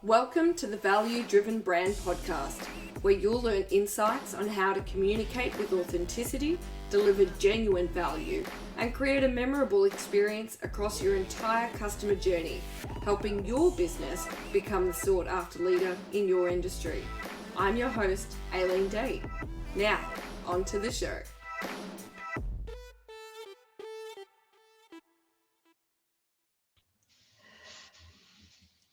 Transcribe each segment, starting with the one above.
Welcome to the Value Driven Brand Podcast, where you'll learn insights on how to communicate with authenticity, deliver genuine value, and create a memorable experience across your entire customer journey, helping your business become the sought-after leader in your industry. I'm your host, Aileen. Now, on to the show.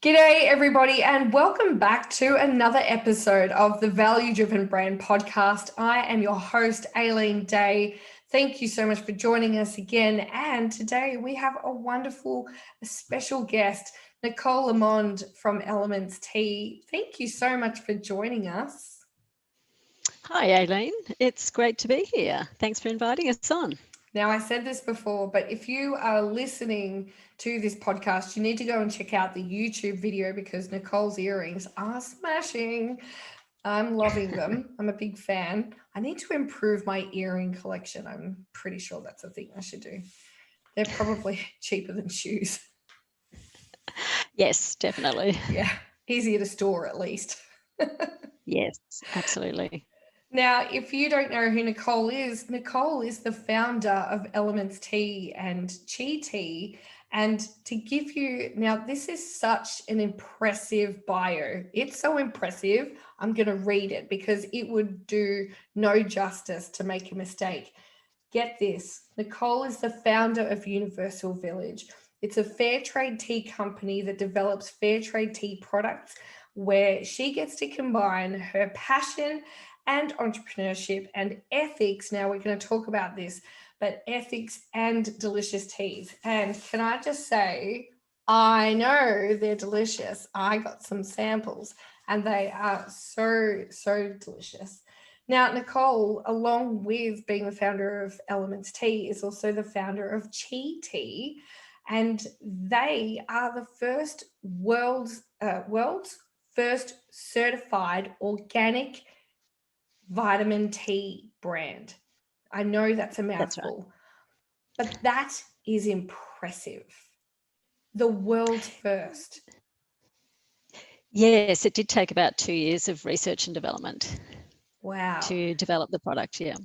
G'day everybody, and welcome back to another episode of the Value Driven Brand Podcast. I am your host, Aileen Day. Thank you so much for joining us again. And today we have a wonderful, special guest, Nicole Lamond from Eloments Tea. Thank you so much for joining us. Hi, Aileen. It's great to be here. Thanks for inviting us on. Now, I said this before, but if you are listening to this podcast, you need to go and check out the YouTube video because Nicole's earrings are smashing. I'm loving them. I'm a big fan. I need to improve my earring collection. I'm pretty sure that's a thing I should do. They're probably cheaper than shoes. Yes, definitely. Yeah, easier to store at least. Yes, absolutely. Now, if you don't know who Nicole is the founder of Eloments Tea and Chi Tea. And to give you, now this is such an impressive bio. It's so impressive, I'm going to read it because it would do no justice to make a mistake. Get this, Nicole is the founder of Universal Village. It's a fair trade tea company that develops fair trade tea products where she gets to combine her passion and entrepreneurship and ethics. Now we're going to talk about this, but ethics and delicious teas. And can I just say, I know they're delicious. I got some samples and they are so, so delicious. Now, Nicole, along with being the founder of Eloments Tea, is also the founder of Chi Tea. And they are the first world's first certified organic vitamin tea brand. I know that's a mouthful, but that is impressive. The world's first. Yes, it did take about 2 years of research and development. Wow. To develop the product, yeah.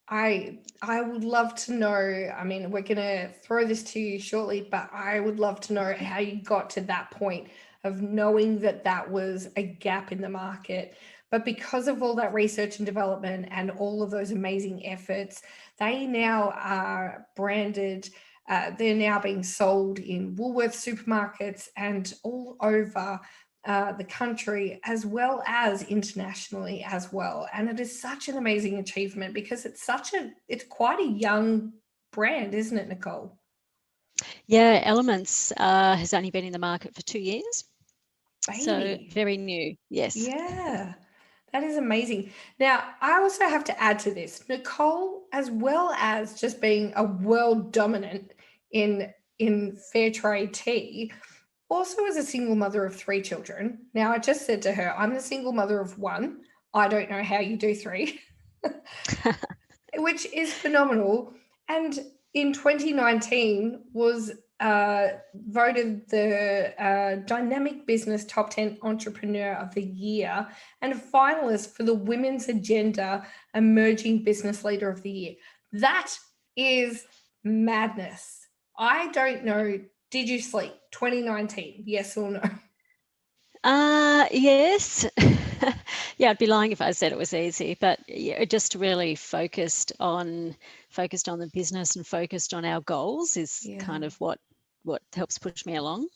I would love to know, I mean, we're going to throw this to you shortly, but I would love to know how you got to that point of knowing that that was a gap in the market. But because of all that research and development and all of those amazing efforts, they now are branded. They're now being sold in Woolworths supermarkets and all over the country, as well as internationally as well. And it is such an amazing achievement because it's quite a young brand, isn't it, Nicole? Yeah, Elements has only been in the market for 2 years. Baby. So very new, yes. Yeah, that is amazing. Now, I also have to add to this, Nicole, as well as just being a world dominant in fair trade tea, also is a single mother of 3 children. Now, I just said to her, I'm the single mother of 1. I don't know how you do 3, which is phenomenal. And in 2019 was voted the Dynamic Business Top 10 Entrepreneur of the Year and a finalist for the Women's Agenda Emerging Business Leader of the Year. That is madness. I don't know. Did you sleep? 2019, yes or no? Yes. Yeah, I'd be lying if I said it was easy, but yeah, just really focused on the business and focused on our goals is kind of what helps push me along.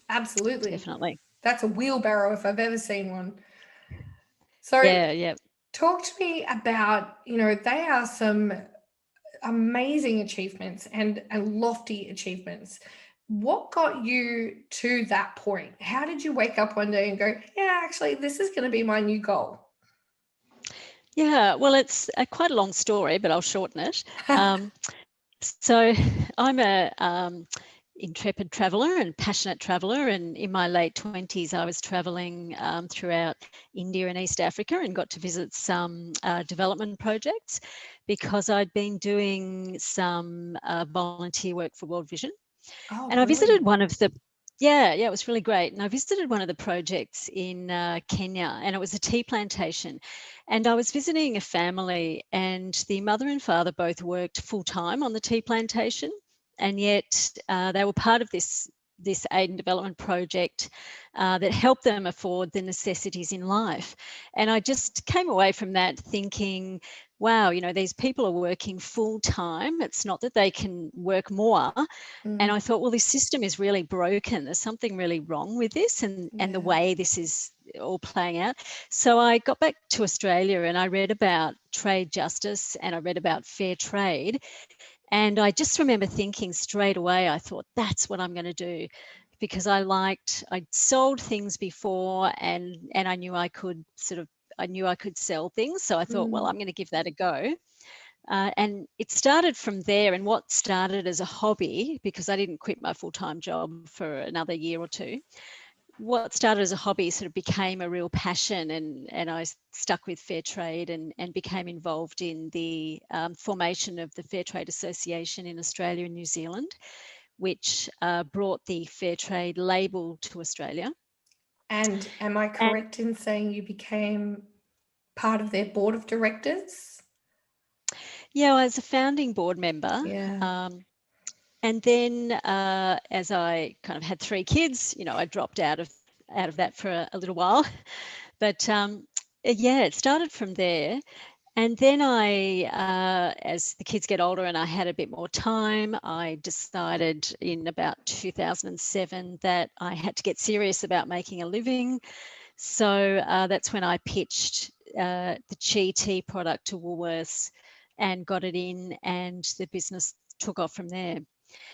Absolutely. Definitely. That's a wheelbarrow if I've ever seen one. So yeah. Talk to me about, they are some amazing achievements and lofty achievements. What got you to that point? How did you wake up one day and go, yeah, actually, this is going to be my new goal? Yeah, well, it's quite a long story, but I'll shorten it. So I'm a intrepid traveller and passionate traveller, and in my late 20s I was travelling throughout India and East Africa and got to visit some development projects because I'd been doing some volunteer work for World Vision. Oh, and I visited one of the Yeah, it was really great. And I visited one of the projects in Kenya, and it was a tea plantation. And I was visiting a family, and the mother and father both worked full time on the tea plantation, and yet they were part of this aid and development project that helped them afford the necessities in life. And I just came away from that thinking, wow, these people are working full time. It's not that they can work more. And I thought, well, this system is really broken. There's something really wrong with this and the way this is all playing out. So I got back to Australia and I read about trade justice and I read about fair trade. And I just remember thinking straight away, I thought, that's what I'm going to do, because I'd sold things before and I knew I could sell things. So I thought, well, I'm going to give that a go. And it started from there, and what started as a hobby, because I didn't quit my full-time job for another year or two, what started as a hobby sort of became a real passion, and I stuck with fair trade and became involved in the formation of the Fair Trade Association in Australia and New Zealand, which brought the fair trade label to Australia. And am I correct in saying you became part of their board of directors? Yeah, I was a founding board member. Yeah. And then as I kind of had 3 kids, I dropped out of that for a little while. But it started from there. And then as the kids get older and I had a bit more time, I decided in about 2007 that I had to get serious about making a living. So that's when I pitched the Chi Tea product to Woolworths and got it in, and the business took off from there.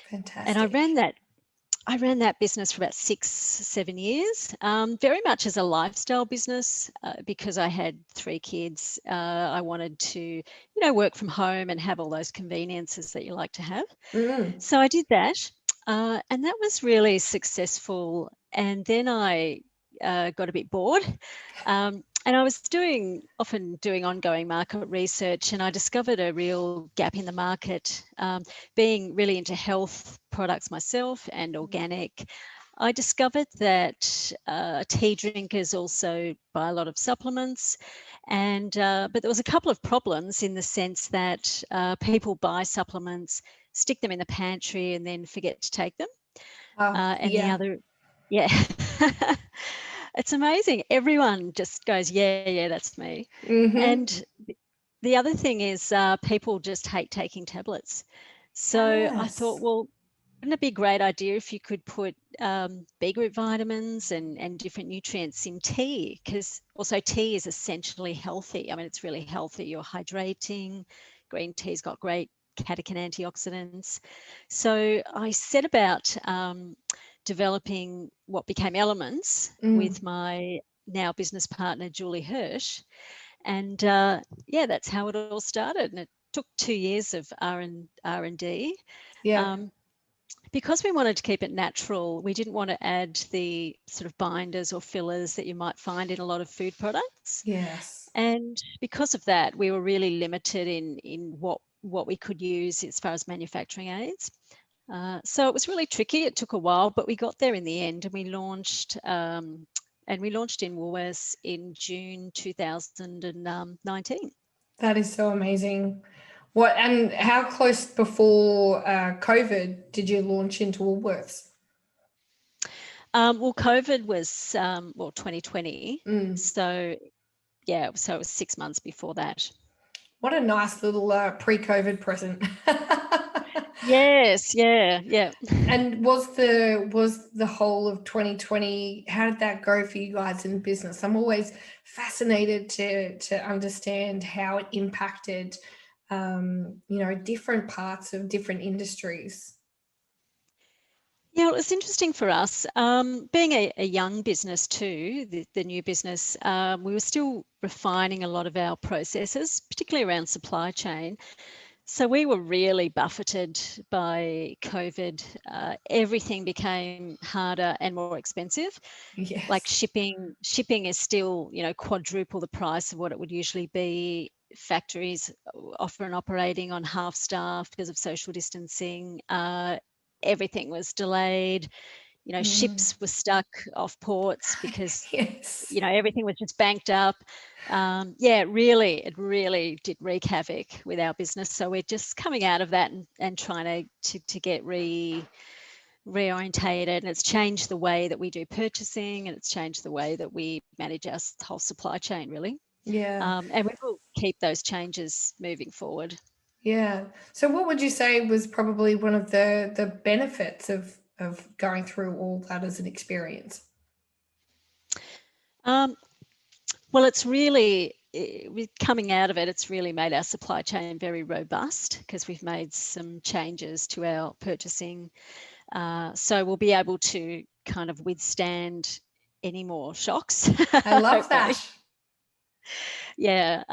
Fantastic. And I ran that business for about 6-7 years, very much as a lifestyle business because I had 3 kids. I wanted to, work from home and have all those conveniences that you like to have. So I did that, and that was really successful. And then I got a bit bored. And I was often doing ongoing market research, and I discovered a real gap in the market. Being really into health products myself and organic, I discovered that tea drinkers also buy a lot of supplements, but there was a couple of problems in the sense that people buy supplements, stick them in the pantry, and then forget to take them. The other, it's amazing. Everyone just goes, yeah, that's me. And the other thing is people just hate taking tablets. So I thought, well, wouldn't it be a great idea if you could put B group vitamins and different nutrients in tea? Because also tea is essentially healthy. I mean, it's really healthy. You're hydrating. Green tea's got great catechin antioxidants. So I set about developing what became Elements with my now business partner, Julie Hirsch. And that's how it all started. And it took 2 years of R&D. Because we wanted to keep it natural, we didn't want to add the sort of binders or fillers that you might find in a lot of food products. Yes. And because of that, we were really limited in what we could use as far as manufacturing aids. So it was really tricky. It took a while, but we got there in the end, and we launched in Woolworths in June 2019. That is so amazing. And how close before COVID did you launch into Woolworths? Well, COVID was 2020. So it was 6 months before that. What a nice little pre-COVID present. Yes, yeah. And was the whole of 2020, how did that go for you guys in business? I'm always fascinated to understand how it impacted different parts of different industries. Yeah, it was interesting for us. Being a young business too, the new business, we were still refining a lot of our processes, particularly around supply chain. So we were really buffeted by COVID. Everything became harder and more expensive. Yes. Like shipping is still, quadruple the price of what it would usually be. Factories often operating on half staff because of social distancing. Everything was delayed. ships were stuck off ports because, Yes. everything was just banked up. It really did wreak havoc with our business. So we're just coming out of that and trying to get reorientated, and it's changed the way that we do purchasing, and it's changed the way that we manage our whole supply chain, really. Yeah. And we will keep those changes moving forward. Yeah. So what would you say was probably one of the benefits of going through all that as an experience? Well, it's really, with coming out of it, it's really made our supply chain very robust because we've made some changes to our purchasing. So we'll be able to kind of withstand any more shocks. I love that. Yeah,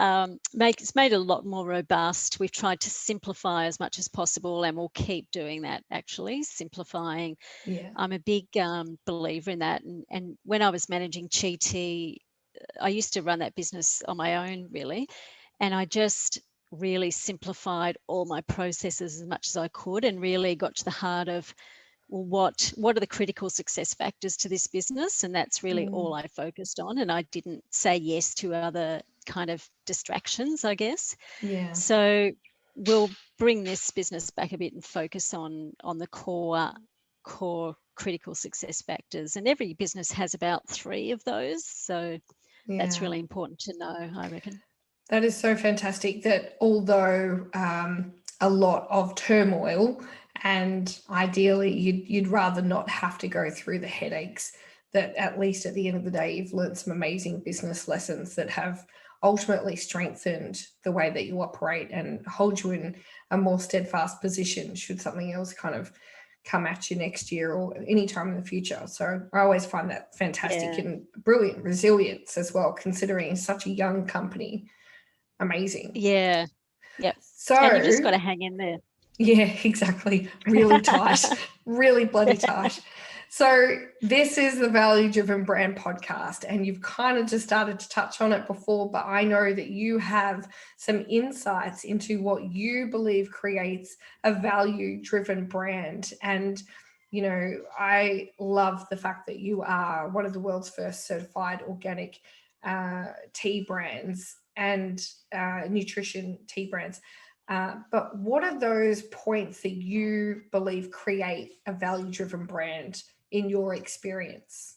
it's made it a lot more robust. We've tried to simplify as much as possible, and we'll keep doing that, actually, simplifying. Yeah. I'm a big believer in that. And when I was managing Chi Tea, I used to run that business on my own, really. And I just really simplified all my processes as much as I could and really got to the heart of, well, what are the critical success factors to this business? And that's really all I focused on. And I didn't say yes to other kind of distractions, I guess. Yeah. So we'll bring this business back a bit and focus on the core critical success factors. And every business has about 3 of those. So that's really important to know, I reckon. That is so fantastic that although a lot of turmoil, and ideally you'd rather not have to go through the headaches, that at least at the end of the day, you've learned some amazing business lessons that have ultimately strengthened the way that you operate and hold you in a more steadfast position should something else kind of come at you next year or any time in the future. So I always find that fantastic and brilliant resilience as well, considering such a young company. Amazing. Yeah. Yep. So, and you've just got to hang in there. Yeah, exactly. Really tight, really bloody tight. So this is the Value Driven Brand Podcast, and you've kind of just started to touch on it before, but I know that you have some insights into what you believe creates a value-driven brand. And, I love the fact that you are one of the world's first certified organic tea brands and nutrition tea brands. But what are those points that you believe create a value-driven brand in your experience?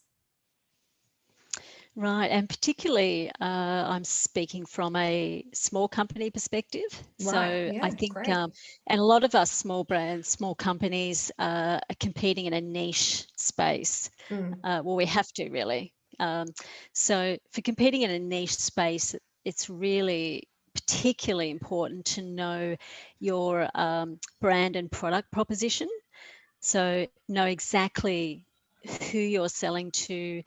Right, and particularly I'm speaking from a small company perspective. Right. So Yeah, I think, great. and a lot of us small brands, small companies are competing in a niche space. Well, we have to really. So for competing in a niche space, it's really particularly important to know your brand and product proposition. So know exactly who you're selling to,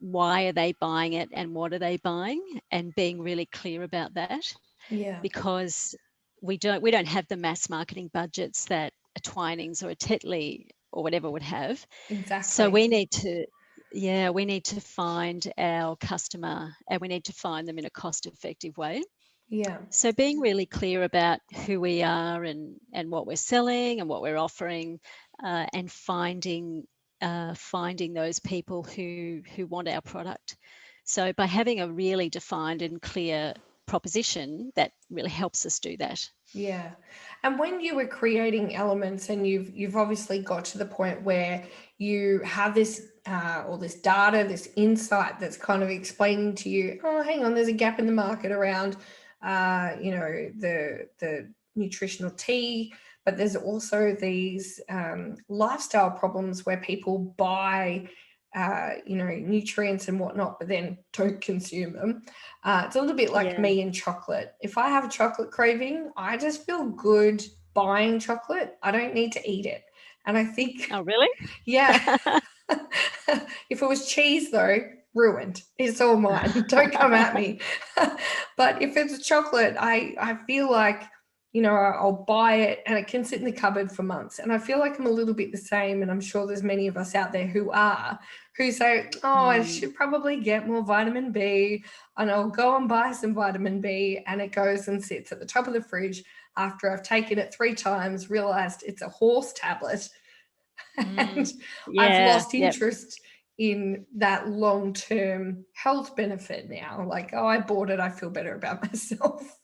why are they buying it, and what are they buying, and being really clear about that. Yeah. Because we don't have the mass marketing budgets that a Twinings or a Tetley or whatever would have. Exactly. So we need to find our customer, and we need to find them in a cost-effective way. Yeah. So being really clear about who we are and what we're selling and what we're offering, and finding those people who want our product. So by having a really defined and clear proposition, that really helps us do that. Yeah. And when you were creating Elements, and you've obviously got to the point where you have this or this data, this insight that's kind of explaining to you, oh, hang on, there's a gap in the market around the nutritional tea, but there's also these lifestyle problems where people buy nutrients and whatnot, but then don't consume them. It's a little bit like me and chocolate. If I have a chocolate craving, I just feel good buying chocolate. I don't need to eat it. And I think, oh, really? Yeah. If it was cheese, though, ruined. It's all mine. Don't come at me. But if it's chocolate, I feel like, I'll buy it and it can sit in the cupboard for months. And I feel like I'm a little bit the same. And I'm sure there's many of us out there who say, oh, I should probably get more vitamin B, and I'll go and buy some vitamin B, and it goes and sits at the top of the fridge after I've taken it 3 times, realized it's a horse tablet. And I've Yeah. lost Yep. interest in that long-term health benefit now. Like, oh, I bought it, I feel better about myself. But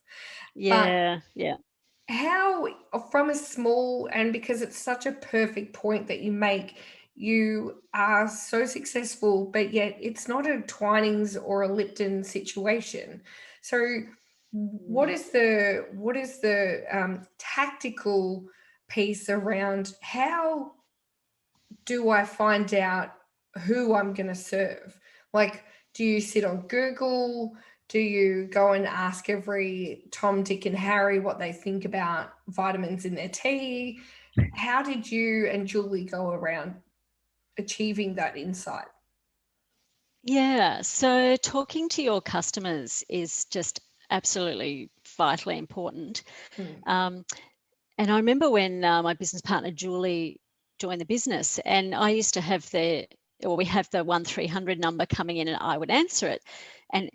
Yeah. Yeah. how, from a small, and because it's such a perfect point that you make, you are so successful, but yet it's not a Twinings or a Lipton situation. So what Mm. is the tactical piece around how do I find out who I'm going to serve? Like, do you sit on Google? Do you go and ask every Tom, Dick, and Harry what they think about vitamins in their tea? How did you and Julie go around achieving that insight? Yeah. So talking to your customers is just absolutely vitally important. Hmm. Um, and I remember when my business partner Julie joined the business, and I used to have we have the 1300 number coming in, and I would answer it, and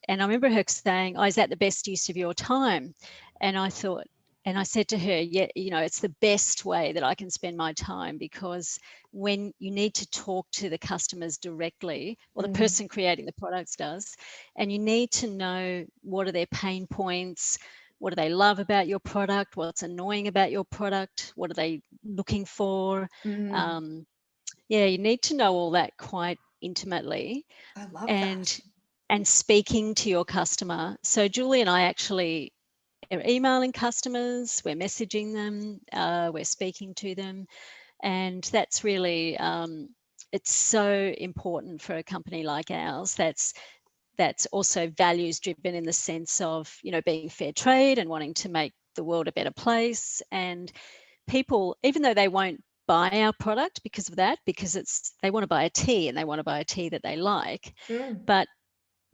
I remember her saying, "Oh, is that the best use of your time?" And I thought, and I said to her, "Yeah, it's the best way that I can spend my time, because when you need to talk to the customers directly, or the Mm, person creating the products does, and you need to know what are their pain points." What do they love about your product? What's annoying about your product? What are they looking for? mm, Um, yeah, you need to know all that quite intimately, I love and that. speaking to your customer. So Julie and I actually are emailing customers, we're messaging them, we're speaking to them, and that's really it's so important for a company like ours. That's also values driven, in the sense of being fair trade and wanting to make the world a better place. And people, even though they won't buy our product because of that, because they want to buy a tea, and they want to buy a tea that they like, Mm, but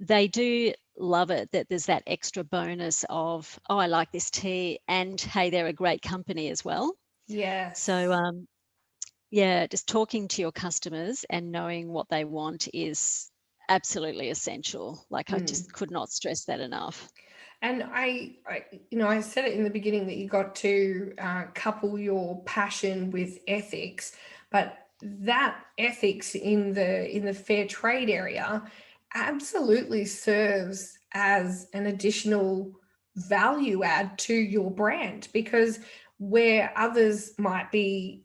they do love it that there's that extra bonus of, oh, I like this tea, and hey, they're a great company as well. So yes. yeah, just talking to your customers and knowing what they want is absolutely essential. Like, I Mm. just could not stress that enough. And I said it in the beginning that you got to couple your passion with ethics, but that ethics in the fair trade area absolutely serves as an additional value add to your brand, because where others might be,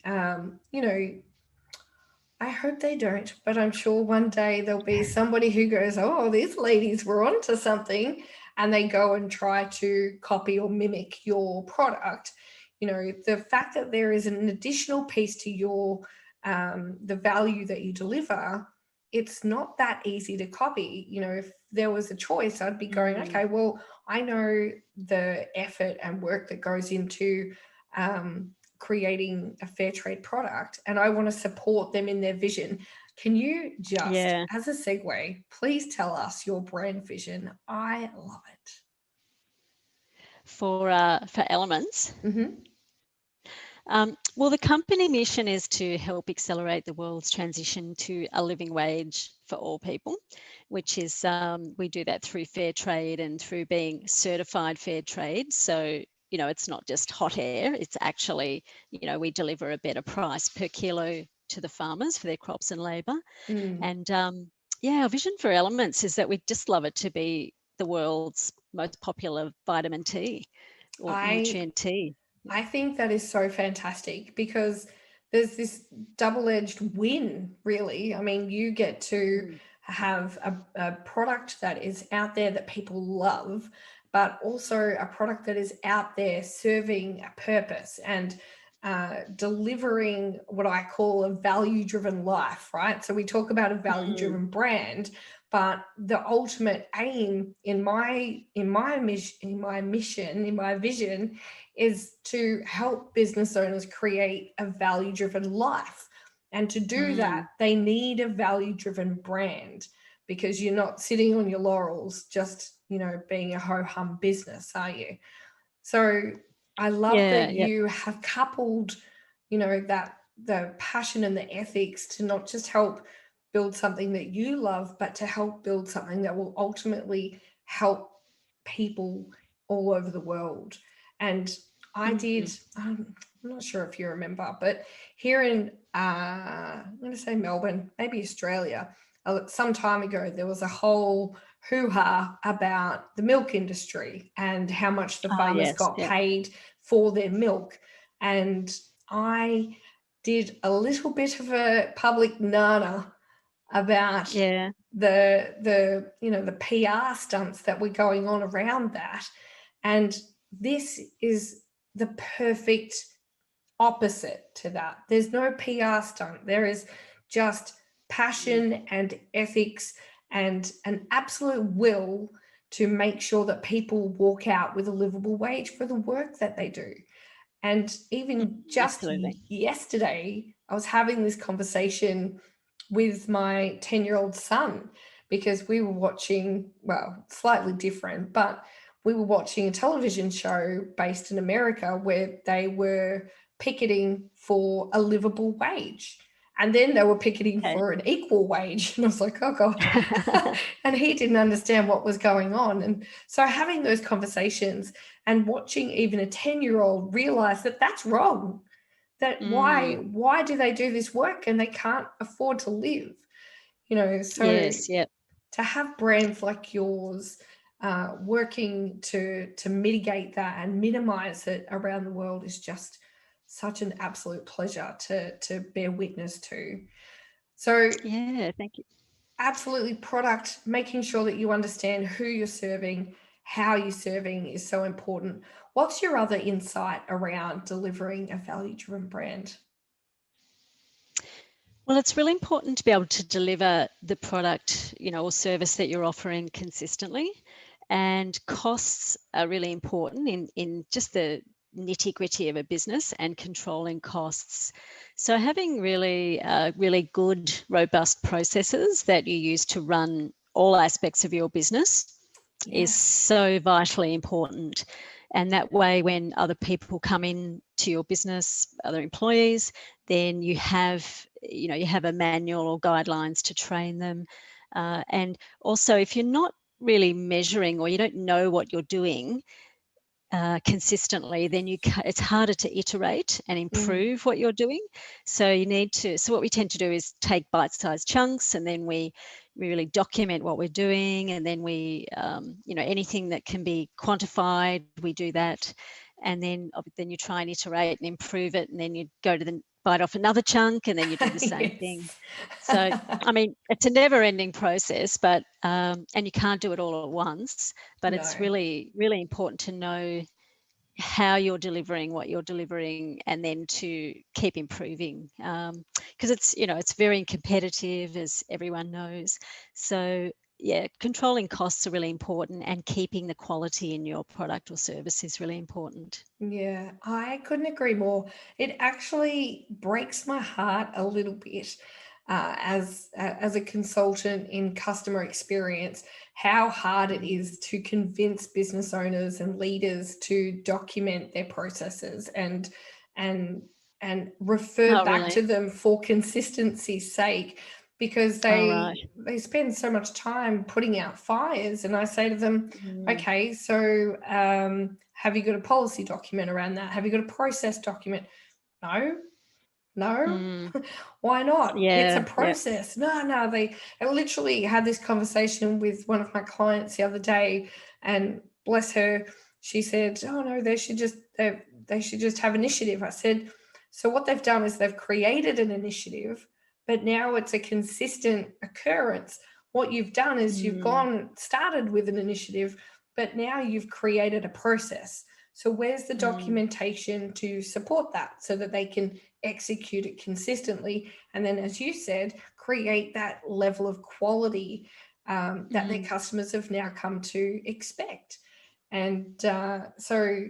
I hope they don't, but I'm sure one day there'll be somebody who goes, "Oh, these ladies were onto something," and they go and try to copy or mimic your product. The fact that there is an additional piece to your the value that you deliver, it's not that easy to copy. If there was a choice, I'd be going, Mm, okay, well, I know the effort and work that goes into creating a fair trade product, and I want to support them in their vision. Can you just, yeah. as a segue, please tell us your brand vision? I love it. For Elements, Mm-hmm. well, the company mission is to help accelerate the world's transition to a living wage for all people, which is, we do that through fair trade and through being certified fair trade. So, it's not just hot air, it's actually, we deliver a better price per kilo to the farmers for their crops and labour. Mm. And yeah, our vision for Elements is that we'd just love it to be the world's most popular vitamin tea or I nutrient tea. I think that is so fantastic, because there's this double-edged win, really. I mean, you get to Mm. have a product that is out there that people love, but also a product that is out there serving a purpose and delivering what I call a value-driven life, right? So we talk about a Mm. value-driven brand, but the ultimate aim in my vision is to help business owners create a value driven life. And to do that, Mm. they need a value driven brand, because you're not sitting on your laurels just, being a ho hum business, are you? So I love Yeah, that yeah. you have coupled, that the passion and the ethics to not just help build something that you love, but to help build something that will ultimately help people all over the world. And I did, Mm. I'm not sure if you remember, but here in, I'm going to say Melbourne, maybe Australia, some time ago, there was a whole hoo-ha about the milk industry and how much the farmers yes, got paid for their milk. And I did a little bit of a public nana about the PR stunts that were going on around that. And this is the perfect opposite to that. There's no PR stunt. There is just passion and ethics and an absolute will to make sure that people walk out with a livable wage for the work that they do. And even just yesterday, I was having this conversation with my 10-year-old son, because we were watching, well, slightly different, but we were watching a television show based in America where they were picketing for a livable wage. And then they were picketing for an equal wage. And I was like, oh God. And he didn't understand what was going on. And so having those conversations and watching even a 10-year-old realize that that's wrong, that why do they do this work and they can't afford to live? So to have brands like yours working to mitigate that and minimize it around the world is just such an absolute pleasure to bear witness to. So thank you. Absolutely, product, making sure that you understand who you're serving, how you're serving is so important. What's your other insight around delivering a value-driven brand? Well, it's really important to be able to deliver the product, or service that you're offering consistently. And costs are really important in just the nitty-gritty of a business and controlling costs. So having really good, robust processes that you use to run all aspects of your business is so vitally important. And that way, when other people come in to your business, other employees, then you have a manual or guidelines to train them. And also, if you're not really measuring or you don't know what you're doing consistently, then it's harder to iterate and improve what you're doing. So what we tend to do is take bite-sized chunks, and then we really document what we're doing, and then we anything that can be quantified, we do that, and then you try and iterate and improve it, and then you go to bite off another chunk, and then you do the same thing. So I mean, it's a never-ending process, but and you can't do it all at once, but it's really, really important to know how you're delivering what you're delivering, and then to keep improving, because it's very competitive, as everyone knows. So controlling costs are really important, and keeping the quality in your product or service is really important. Yeah, I couldn't agree more. It actually breaks my heart a little bit as a consultant in customer experience, how hard it is to convince business owners and leaders to document their processes and refer back to them for consistency's sake, because they spend so much time putting out fires. And I say to them, okay, so have you got a policy document around that? Have you got a process document? No. Why not? It's a process. No. I literally had this conversation with one of my clients the other day, and bless her, she said, oh no, they should just have initiative. I said, so what they've done is they've created an initiative, but now it's a consistent occurrence. What you've done is you've started with an initiative, but now you've created a process. So where's the documentation to support that, so that they can execute it consistently? And then, as you said, create that level of quality that their customers have now come to expect. And so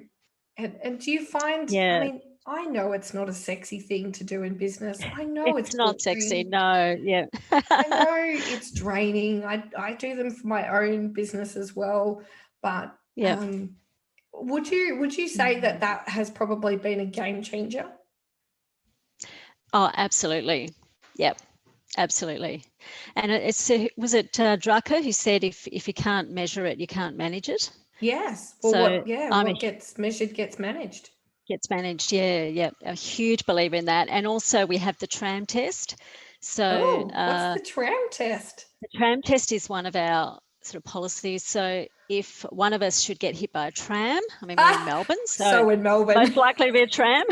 do you find, I mean, I know it's not a sexy thing to do in business. I know it's not sexy. No. Yeah. I know it's draining. I do them for my own business as well. But would you say that has probably been a game changer? Oh, absolutely. Yep. Absolutely. And was it Drucker who said, if you can't measure it, you can't manage it? Yes. Well, what gets measured gets managed. Gets managed. Yeah. A huge believer in that. And also we have the TRAM test. So what's the TRAM test? the TRAM test is one of our sort of policies. So if one of us should get hit by a tram, I mean, we're in Melbourne, so in Melbourne, most likely to be a tram.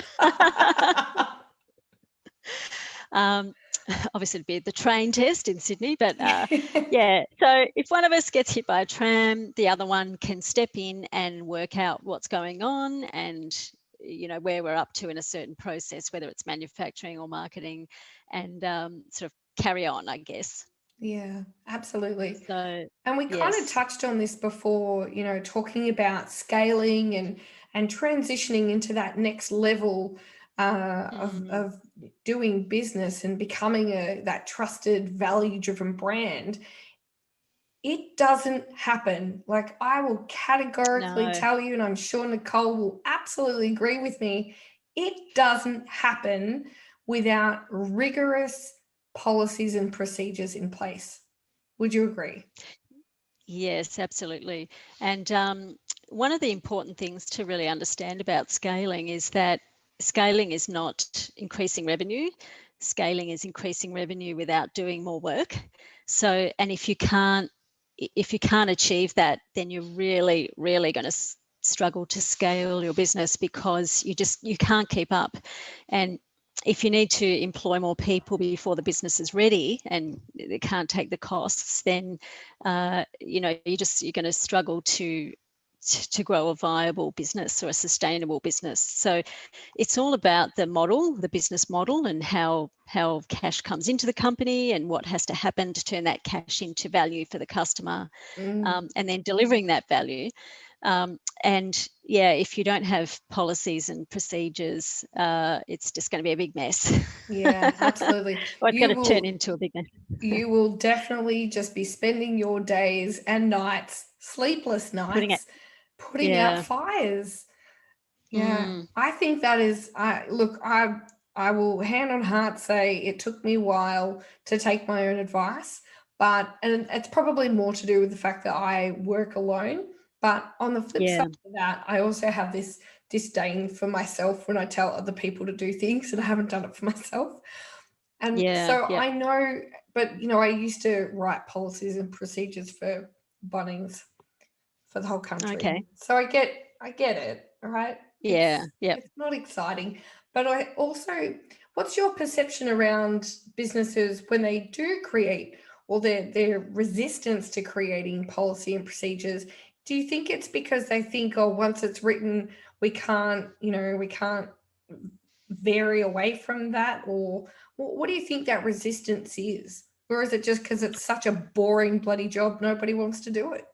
Obviously it'd be the train test in Sydney, but yeah. So if one of us gets hit by a tram, the other one can step in and work out what's going on and, you know, where we're up to in a certain process, whether it's manufacturing or marketing, and sort of carry on, I guess. Yeah, absolutely. So, and we kind of touched on this before, you know, talking about scaling and transitioning into that next level of doing business and becoming that trusted, value-driven brand. It doesn't happen. Like, I will categorically tell you, and I'm sure Nicole will absolutely agree with me, it doesn't happen without rigorous policies and procedures in place. Would you agree? Yes, absolutely. And one of the important things to really understand about scaling is that scaling is not increasing revenue. Scaling is increasing revenue without doing more work. So, and if you can't achieve that, then you're really, really going to struggle to scale your business, because you can't keep up. And if you need to employ more people before the business is ready and they can't take the costs, then you know, you're going to struggle to grow a viable business or a sustainable business. So it's all about the model, the business model, and how cash comes into the company and what has to happen to turn that cash into value for the customer, and then delivering that value. And yeah, if you don't have policies and procedures, it's just going to be a big mess. Yeah, absolutely. Or it's going to turn into a big mess. You will definitely just be spending your days and nights, sleepless nights, putting out fires. Yeah, I think that is, look, I will hand on heart say it took me a while to take my own advice, and it's probably more to do with the fact that I work alone. But on the flip side of that, I also have this disdain for myself when I tell other people to do things, and I haven't done it for myself. And I know, but you know, I used to write policies and procedures for Bunnings for the whole country. Okay. So I get it, right? Yeah. It's not exciting. But I also, what's your perception around businesses when they do create, or their resistance to creating policy and procedures? Do you think it's because they think, oh, once it's written, we can't vary away from that? Or what do you think that resistance is? Or is it just because it's such a boring bloody job, nobody wants to do it?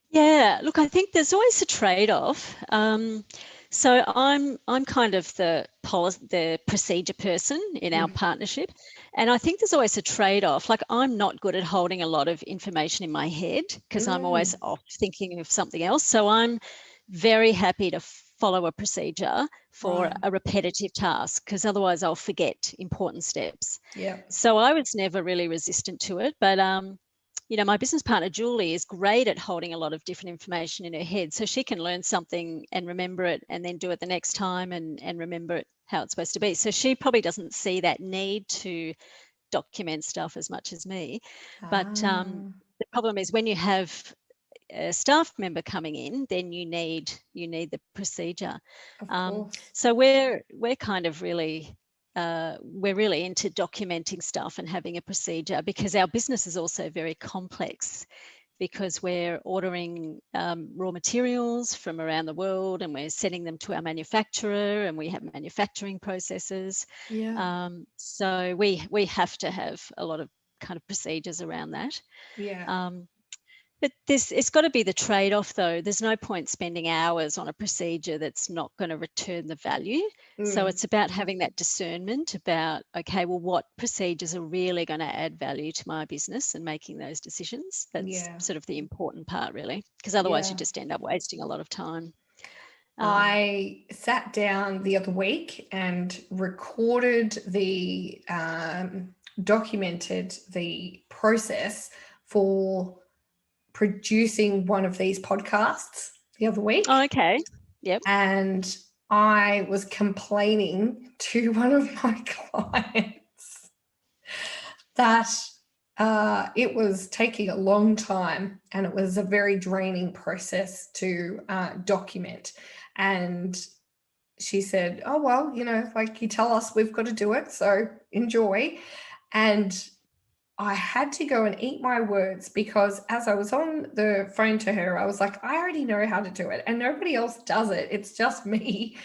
Yeah, look, I think there's always a trade-off. So I'm kind of the procedure person in our partnership, and I think there's always a trade-off. Like, I'm not good at holding a lot of information in my head because I'm always off thinking of something else. So I'm very happy to follow a procedure for a repetitive task, because otherwise I'll forget important steps. Yeah. So I was never really resistant to it, but you know, my business partner, Julie, is great at holding a lot of different information in her head. So she can learn something and remember it and then do it the next time and remember it how it's supposed to be. So she probably doesn't see that need to document stuff as much as me. But the problem is when you have a staff member coming in, then you need the procedure. So we're kind of really we're really into documenting stuff and having a procedure, because our business is also very complex, because we're ordering raw materials from around the world and we're sending them to our manufacturer, and we have manufacturing processes. So we have to have a lot of kind of procedures around that. But it's got to be the trade-off, though. There's no point spending hours on a procedure that's not going to return the value. So it's about having that discernment about, okay, well, what procedures are really going to add value to my business, and making those decisions. That's sort of the important part, really, because otherwise you just end up wasting a lot of time. I sat down the other week and recorded documented the process for producing one of these podcasts the other week. Oh, okay. Yep. And I was complaining to one of my clients that it was taking a long time and it was a very draining process to document. And she said, oh, well, like you tell us we've got to do it, so enjoy. And I had to go and eat my words, because as I was on the phone to her, I was like, I already know how to do it and nobody else does it. It's just me.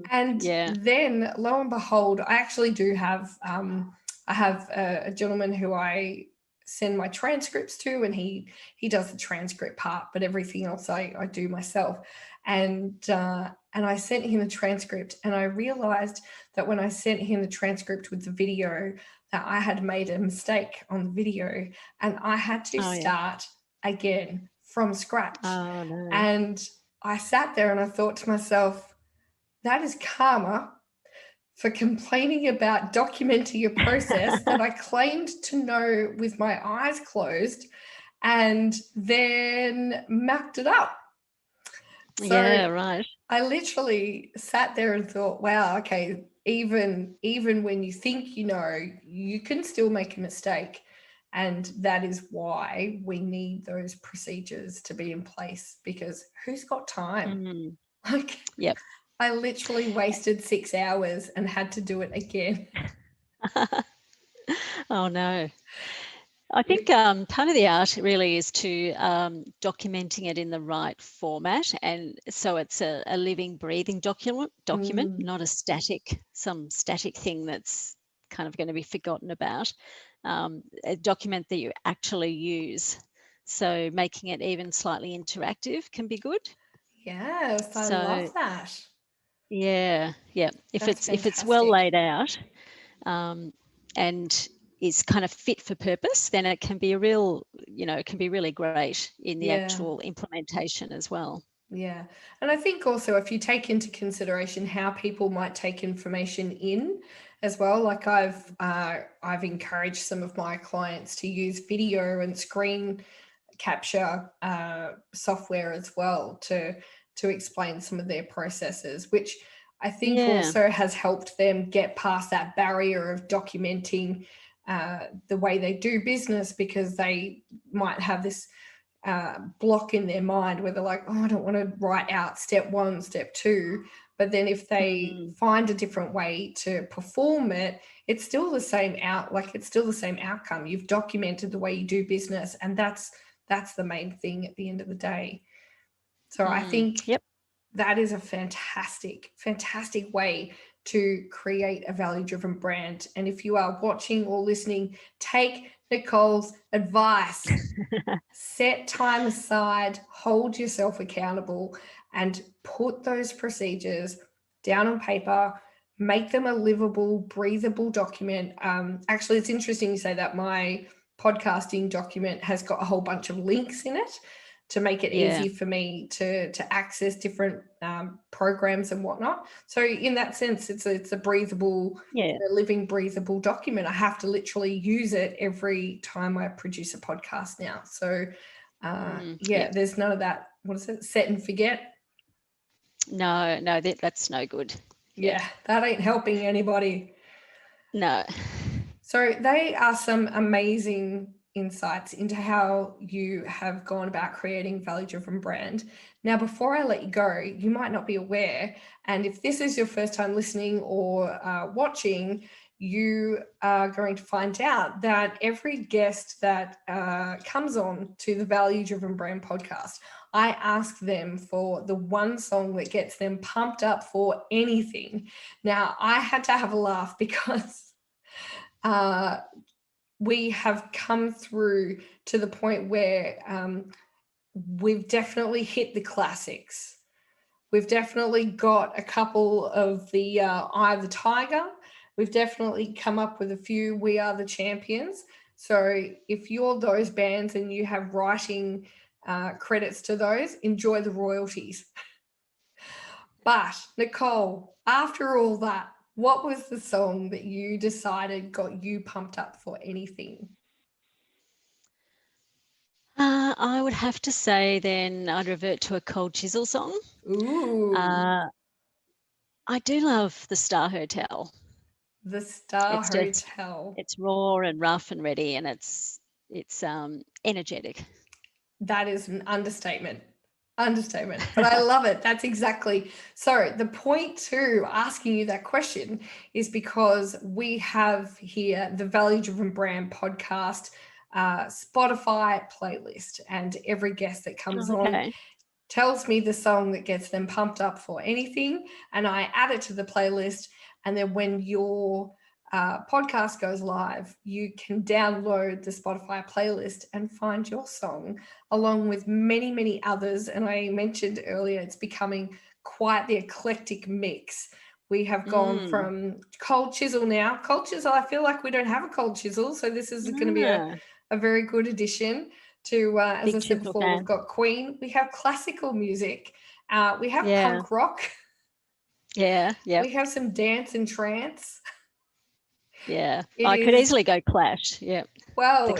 And Yeah. then lo and behold, I actually do have, I have a gentleman who I send my transcripts to, and he does the transcript part, but everything else I do myself. And I sent him the transcript, and I realized that when I sent him the transcript with the video, that I had made a mistake on the video, and I had to start again from scratch. Oh, no. And I sat there and I thought to myself, that is karma for complaining about documenting a process that I claimed to know with my eyes closed, and then mapped it up. So yeah, right. I literally sat there and thought, wow, okay, even when you think you can still make a mistake. And that is why we need those procedures to be in place, because who's got time? Like, Yep. I literally wasted 6 hours and had to do it again. Oh, no. I think part of the art really is to documenting it in the right format, and so it's a living, breathing document, not some static thing that's kind of going to be forgotten about. A document that you actually use. So making it even slightly interactive can be good. Yes, I love that. Yeah. If That's it's well fantastic. laid out, and is kind of fit for purpose, then it can be it can be really great in the actual implementation as well. Yeah. And I think also, if you take into consideration how people might take information in as well, like I've encouraged some of my clients to use video and screen capture software as well to explain some of their processes, which I think also has helped them get past that barrier of documenting the way they do business, because they might have this block in their mind where they're like, oh, I don't want to write out step 1, step 2. But then if they find a different way to perform it, it's still the same it's still the same outcome. You've documented the way you do business, and that's the main thing at the end of the day. So I think that is a fantastic way to create a value-driven brand. And if you are watching or listening, take Nicole's advice. Set time aside, hold yourself accountable, and put those procedures down on paper. Make them a livable, breathable document. Actually, it's interesting you say that. My podcasting document has got a whole bunch of links in it to make it easy for me to access different programs and whatnot. So in that sense, it's a breathable, living, breathable document. I have to literally use it every time I produce a podcast now. So there's none of that. What is it? Set and forget. No, that's no good. Yeah, that ain't helping anybody. No. So they are some amazing insights into how you have gone about creating value-driven brand. Now, before I let you go, you might not be aware, and if this is your first time listening or watching, you are going to find out that every guest that comes on to the Value-Driven Brand podcast, I ask them for the one song that gets them pumped up for anything. Now, I had to have a laugh because we have come through to the point where we've definitely hit the classics. We've definitely got a couple of the Eye of the Tiger. We've definitely come up with a few We Are the Champions. So if you're those bands and you have writing credits to those, enjoy the royalties. But Nicole, after all that, what was the song that you decided got you pumped up for anything? I would have to say then I'd revert to a Cold Chisel song. Ooh. I do love the Star Hotel. The Star Hotel. It's raw and rough and ready, and it's energetic. That is an understatement. But I love it. That's exactly. So the point to asking you that question is because we have here the Value Driven Brand podcast Spotify playlist, and every guest that comes on tells me the song that gets them pumped up for anything, and I add it to the playlist. And then when your podcast goes live, you can download the Spotify playlist and find your song along with many, many others. And I mentioned earlier, it's becoming quite the eclectic mix. We have gone from Cold Chisel now. Cold Chisel, I feel like we don't have a Cold Chisel, so this is going to be a very good addition to, as I said before, we've got Queen. We have classical music. We have punk rock. Yeah. We have some dance and trance. Yeah, I could easily go Clash. Yeah. Well,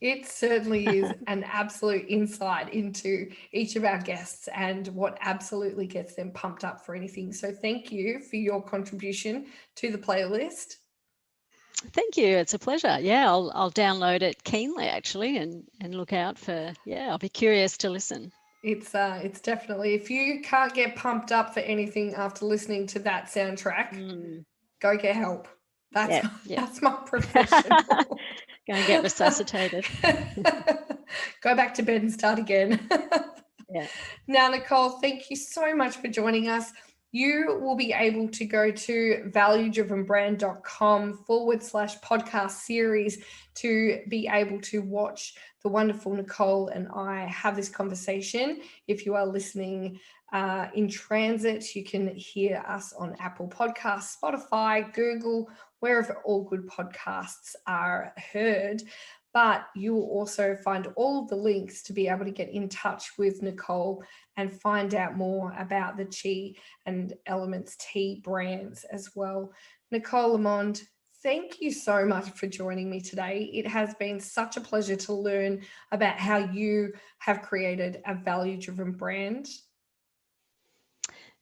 it certainly is an absolute insight into each of our guests and what absolutely gets them pumped up for anything. So thank you for your contribution to the playlist. Thank you. It's a pleasure. Yeah, I'll download it keenly actually and look out for, I'll be curious to listen. It's definitely, if you can't get pumped up for anything after listening to that soundtrack, go get help. That's my profession. Go and get resuscitated. Go back to bed and start again. Now, Nicole, thank you so much for joining us. You will be able to go to valuedrivenbrand.com/podcast series to be able to watch the wonderful Nicole and I have this conversation. If you are listening in transit, you can hear us on Apple Podcasts, Spotify, Google, wherever all good podcasts are heard. But you will also find all of the links to be able to get in touch with Nicole and find out more about the Chi and Eloments Tea brands as well. Nicole Lamond, thank you so much for joining me today. It has been such a pleasure to learn about how you have created a value-driven brand.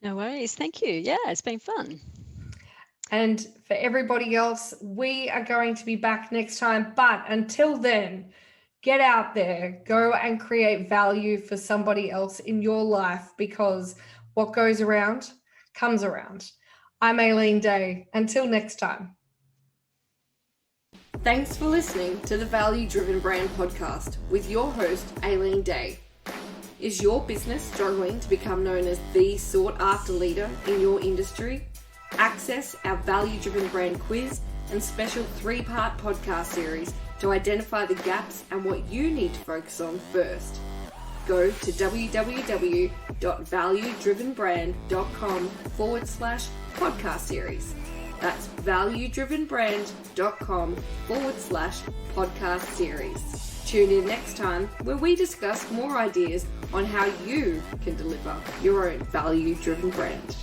No worries. Thank you. Yeah, it's been fun. And for everybody else, we are going to be back next time. But until then, get out there, go and create value for somebody else in your life, because what goes around comes around. I'm Aileen Day. Until next time. Thanks for listening to the Value Driven Brand podcast with your host, Aileen Day. Is your business struggling to become known as the sought-after leader in your industry? Access our Value Driven Brand quiz and special 3-part podcast series to identify the gaps and what you need to focus on first. Go to www.valuedrivenbrand.com/podcast series. That's valuedrivenbrand.com/podcast series. Tune in next time where we discuss more ideas on how you can deliver your own value-driven brand.